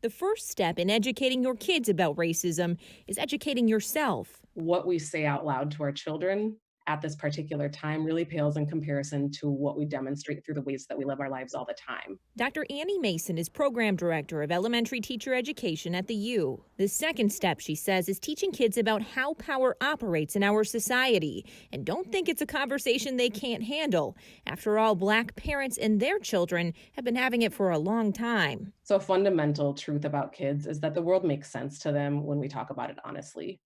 The first step in educating your kids about racism is educating yourself. What we say out loud to our children at this particular time really pales in comparison to what we demonstrate through the ways that we live our lives all the time. Dr. Annie Mason is program director of elementary teacher education at the U. The second step, she says, is teaching kids about how power operates in our society. And don't think it's a conversation they can't handle. After all, Black parents and their children have been having it for a long time. So, a fundamental truth about kids is that the world makes sense to them when we talk about it honestly.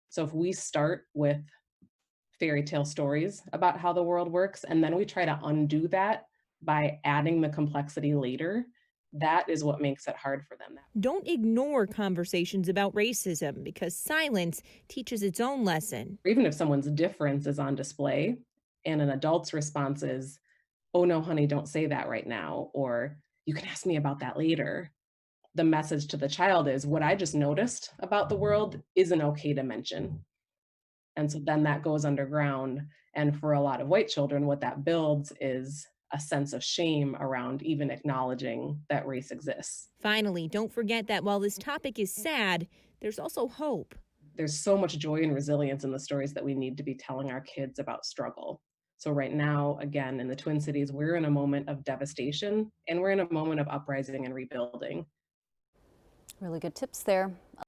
So, if we start with fairy tale stories about how the world works, and then we try to undo that by adding the complexity later, that is what makes it hard for them. Don't ignore conversations about racism because silence teaches its own lesson. Or even if someone's difference is on display and an adult's response is, "Oh, no, honey, don't say that right now," or "You can ask me about that later." The message to the child is, "What I just noticed about the world isn't okay to mention." And so then that goes underground, and for a lot of white children, what that builds is a sense of shame around even acknowledging that race exists. Finally, don't forget that while this topic is sad, there's also hope. There's so much joy and resilience in the stories that we need to be telling our kids about struggle. So right now, again, in the Twin Cities, we're in a moment of devastation, and we're in a moment of uprising and rebuilding. Really good tips there.